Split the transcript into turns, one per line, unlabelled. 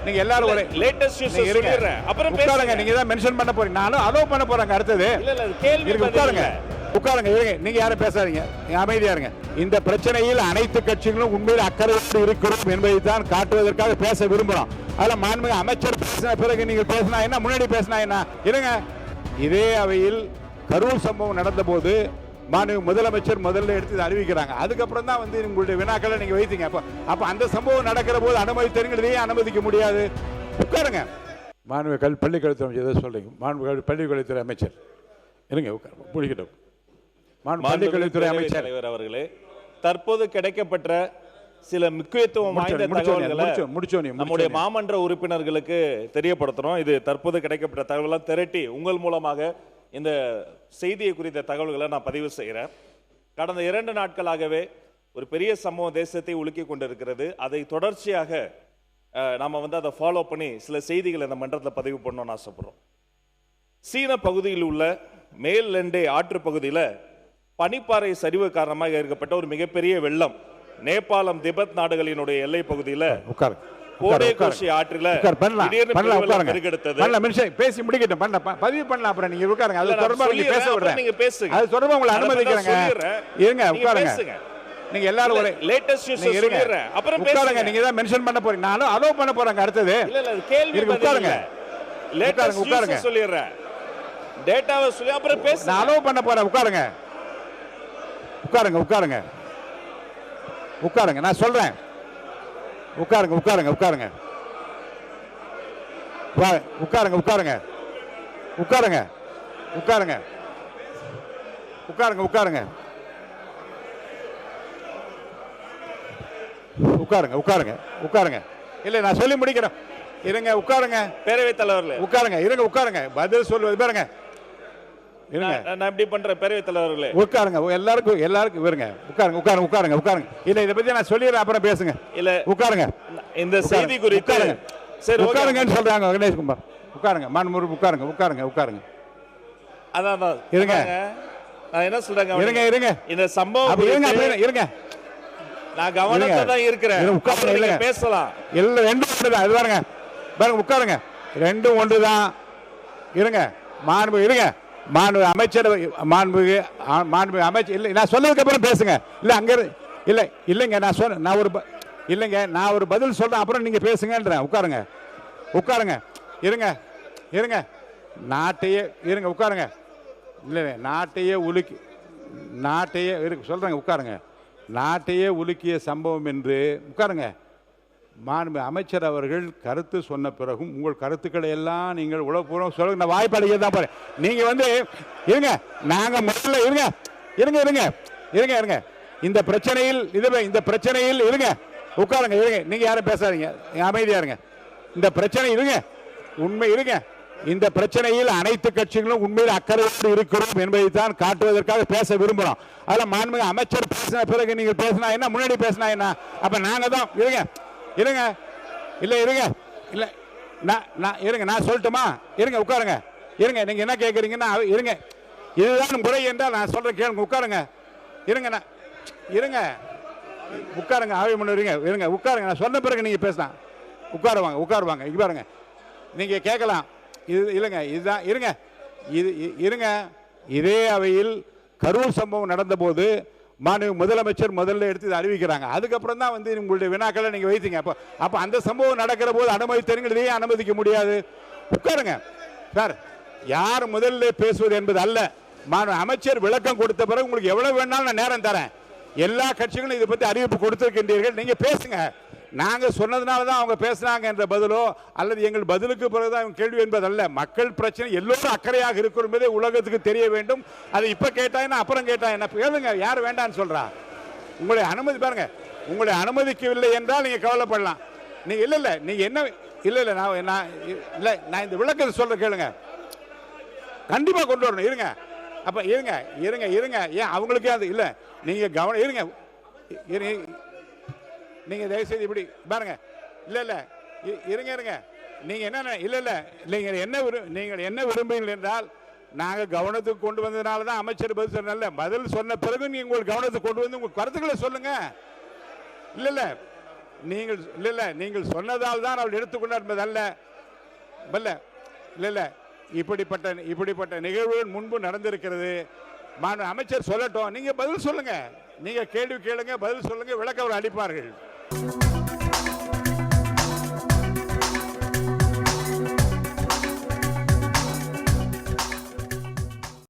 நீங்க எல்லாரும் ஒரு
லேட்டஸ்ட் நியூஸ் சொல்லிடுறேன், அப்புறம்
உட்காருங்க. நீங்க தான் மென்ஷன் பண்ண போறீங்க, நானும் அதோ பண்ண போறாங்க. அடுத்தது
இல்ல கேள்வி
உட்காருங்க, உட்காருங்க. இருங்க, நீங்க யாரும் பேசாதீங்க, அமைதியா இருங்க. இந்த பிரச்சனையில் அனைத்து கட்சிகளும் உண்மையில் அக்கறையோடு இருக்கிறோம் என்பதை தான் காட்டுவதற்காக பேச விரும்புறோம். அதுல மாண்புமிகு அமைச்சர் பேசின பிறகு நீங்கள் பேசினா என்ன, முன்னாடி பேசினா என்ன? இருங்க, இதே அவையில் கரூர் சம்பவம் நடந்த போது மாண்புமிகு முதலமைச்சர் முதல்ல எடுத்து இதை அறிவிக்கிறாங்க. அதுக்கப்புறம் தான் வந்து உங்களுடைய வினாக்களை நீங்க வைத்தீங்க. அப்ப அந்த சம்பவம் நடக்கிற போது அனுமதித்தீங்களே, அனுமதிக்க முடியாது. உட்காருங்க. மாண்புமிகு பள்ளிக்கல்வித்துறை அமைச்சர் எதை சொல்றீங்க? மாண்புமிகு பள்ளிக்கல்வித்துறை அமைச்சர் இருங்க, உட்காரு, முடிக்கட்டும். பள்ளிக்கல்வித்துறை அமைச்சர்
அவர்களே, தற்போது கிடைக்கப்பட்ட சில முக்கியத்துவம் வாய்ந்த தகவல்களை நம்முடைய மாமன்ற உறுப்பினர்களுக்கு தெரியப்படுத்துறோம். இது தற்போது கிடைக்கப்பட்ட தகவலை திரட்டி உங்கள் மூலமாக இந்த செய்தியை குறித்த தகவல்களை நான் பதிவு செய்கிறேன். கடந்த 2 நாட்களாகவே ஒரு பெரிய சம்பவம் தேசத்தை உலுக்கி கொண்டிருக்கிறது. அதை தொடர்ச்சியாக நாம வந்து அதை ஃபாலோ பண்ணி சில செய்திகளை இந்த மன்றத்தில் பதிவு பண்ணணும்னு ஆசைப்படுறோம். சீன பகுதியில் உள்ள மேல் லெண்டே ஆற்று பகுதியில் பனிப்பாறை சரிவு காரணமாக ஏற்பட்ட ஒரு மிகப்பெரிய வெள்ளம் நேபாளம் திபெத் நாடுகளினுடைய எல்லை பகுதியில் கோடேகோஷி ஆற்றில
பேசி முடிக்கட்டும், பதிவு பண்ணலாம். அப்புறம் நீங்க உட்காருங்க, அது தொடர்பா நீங்க பேச விடுறேன், நீங்க பேசுங்க, அது தொடர்பா உங்களை அனுமதிக்கிறேங்க. இருங்க, உட்காருங்க. நீங்க எல்லாரும் ஒரு
லேட்டஸ்ட் நியூஸ் சொல்லிடுறேன், அப்புறம்
உட்காருங்க. நீங்க தான் மென்ஷன் பண்ண போறீங்க, நானும் அதோ பண்ண போறாங்க. அடுத்தது
கேள்வி
உட்காருங்க,
லேட்டஸ்ட் நியூஸ் சொல்லிடுறேன், டேட்டாவை சொல்லி அப்புறம் பேச
நான் அலோ பண்ண போறேன். உட்காருங்க, உட்காருங்க, உட்காருங்க, உட்காருங்க, நான் சொல்றேன். உட்காருங்க, உட்காருங்க, உட்காருங்க, உட்காருங்க, உட்காருங்க, உட்காருங்க, உட்காருங்க, உட்காருங்க, உட்காருங்க, உட்காருங்க, உட்காருங்க, உட்காருங்க. இல்ல, நான் சொல்லி முடிக்கிறேன். இருங்க, உட்காருங்க.
பேரவைத் தலைவர்களே
உட்காருங்க, இருங்க, உட்காருங்க. பதில் சொல்வது பாருங்க.
நான் இப்படி பண்றேன். பேரவைத் தலைவர்களே
உட்காருங்க, எல்லாருக்கும் இருங்க. உட்காருங்க, உட்காருங்க, உட்காருங்க, உட்காருங்க. இல்ல, இதை பத்தி நான் சொல்லிடுறேன், அப்புறம் பேசுங்க.
இல்ல,
உட்காருங்க.
இந்த செய்தி குறித்து
சரி, உட்காருங்கன்னு சொல்றாங்க கணேஷ்குமார். உட்காருங்க, மாண்புமிகு உட்காருங்க, உட்காருங்க, உட்காருங்க.
அதான்
இருங்க,
நான் என்ன சொல்றேங்க,
இருங்க, இருங்க.
இந்த சம்பவம்
இருங்க,
நான் கவனத்துல தான் இருக்கிறேன்.
உட்காருங்க,
பேசலாம்.
எல்லாம் ரெண்டும் ஒன்றுதான். அது பாருங்க, பாருங்க, உட்காருங்க. ரெண்டும் ஒன்றுதான். இருங்க, மாண்புமிகு, இருங்க, மாண்புமிகு அமைச்சர், மாண்புமிகு அமைச்சர். இல்லை, நான் சொன்னதுக்கு அப்புறம் பேசுங்க. இல்லை, அங்க இல்லை, இல்லைங்க, நான் சொன்ன, இல்லைங்க, நான் ஒரு பதில் சொல்றேன், அப்புறம் நீங்க பேசுங்கன்றேன். உட்காருங்க, உட்காருங்க. இருங்க, இருங்க, நாட்டையே, இருங்க, உட்காருங்க. இல்லை, நாட்டையே இருக்கு சொல்றேங்க. உட்காருங்க. நாட்டையே உலுக்கிய சம்பவம் என்று உட்காருங்க. மாண்புமிகு அமைச்சர் அவர்கள் கருத்து சொன்ன பிறகும் உங்கள் கருத்துக்களை எல்லாம் நீங்கள் உளப்பூர்வம் சொல்லுங்க. நான் வாய்ப்பாடு தான் பாரு. நீங்க வந்து இருங்க, நாங்க முதல்ல இருங்க, இருங்க, இருங்க, இருங்க, இருங்க. இந்த பிரச்சனையில் இருங்க, உட்காருங்க, இருங்க. நீங்க யாரும் பேசாதீங்க, அமைதியா இருங்க. இந்த பிரச்சனை இருங்க, உண்மை இருங்க. இந்த பிரச்சனையில் அனைத்து கட்சிகளும் உண்மையில் அக்கறையோடு இருக்கிறோம் என்பதை தான் காட்டுவதற்காக பேச விரும்புறோம். அதுல மாண்புமிகு அமைச்சர் பேசின பிறகு நீங்கள் பேசினா என்ன, முன்னாடி பேசினா என்ன? அப்ப நாங்க தான் இருங்க, இருங்க, இல்ல, இருங்க, இல்ல, நான் இருங்க, நான் சொல்லட்டுமா? இருங்க, உட்காருங்க. இருங்க, நீங்க என்ன கேட்குறீங்கன்னா இருங்க, இதுதான் முறை என்றால் நான் சொல்றேன் கேளுங்க. உட்காருங்க, இருங்க, இருங்க, உட்காருங்க. ஆய்வு பண்ணுறீங்க, இருங்க, உட்காருங்க. நான் சொன்ன பிறகு நீங்க பேசலாம். உட்காருவாங்க, உட்காருவாங்க. இங்க பாருங்க, நீங்க கேட்கலாம். இது இல்லைங்க, இதுதான். இருங்க, இருங்க. இதே அவையில் கரூர் சம்பவம் நடந்த போது மாண்புமிகு முதலமைச்சர் முதல்ல எடுத்து இதை அறிவிக்கிறாங்க. அதுக்கப்புறம் தான் வந்து உங்களுடைய வினாக்களை நீங்க வைத்தீங்க. அப்ப அந்த சம்பவம் நடக்கிற போது அனுமதித்தீங்களே, அனுமதிக்க முடியாது. உட்காருங்க சார். யார் முதல்ல பேசுவது என்பது அல்ல. மாண்புமிகு அமைச்சர் விளக்கம் கொடுத்த பிறகு உங்களுக்கு எவ்வளவு வேணாலும் நான் நேரம் தரேன். எல்லா கட்சிகளும் இதை பற்றி அறிவிப்பு கொடுத்திருக்கின்றீர்கள், நீங்க பேசுங்க. நாங்க சொன்னதுனால தான் அவங்க பேசுனாங்க என்ற பதிலோ அல்லது எங்கள் பதிலுக்கு பிறகுதான் கேள்வி என்பதல்ல. மக்கள் பிரச்சனை எல்லோரும் அக்கறையாக இருக்கிறோம் என்பதை உலகத்துக்கு தெரிய வேண்டும். அது இப்ப கேட்டா என்ன, அப்புறம் கேட்டா என்ன? கேளுங்க, யார் வேண்டான்னு சொல்றா? உங்களுடைய அனுமதி பாருங்க. உங்களுடைய அனுமதிக்கவில்லை என்றால் நீங்க கவலைப்படலாம். நீங்க இல்ல, நீங்க என்ன, இல்ல, நான் இந்த விளக்கத்தை சொல்ற கேளுங்க. கண்டிப்பா கொண்டு வரணும். இருங்க, அப்ப இருங்க, இருங்க, இருங்க. ஏன் அவங்களுக்கே அது இல்ல, நீங்க கவனம் இருங்க, நீங்க தயவுசெய்து இப்படி பாருங்க. இல்ல, இருங்க, இருங்க. நீங்க என்ன, இல்ல, நீங்கள் என்ன விரும்புகிறீர்கள் என்றால், நாங்க கவனத்துக்கு கொண்டு வந்ததுனால தான் அமைச்சர் பதில் சொன்ன. பதில் சொன்ன பிறகு நீங்க உங்கள் கவனத்துக்கு கொண்டு வந்து உங்க கருத்துக்களை சொல்லுங்க. இல்ல, நீங்கள் இல்ல நீங்கள் சொன்னதால் தான் அவள் எடுத்துக்கொண்டார் என்பதல்ல. இல்ல இப்படிப்பட்ட நிகழ்வுகள் முன்பு நடந்திருக்கிறது. அமைச்சர் சொல்லட்டும், நீங்க பதில் சொல்லுங்க. நீங்க கேள்வி கேளுங்க, பதில் சொல்லுங்க, விளக்கம் அவர் அளிப்பார்கள்.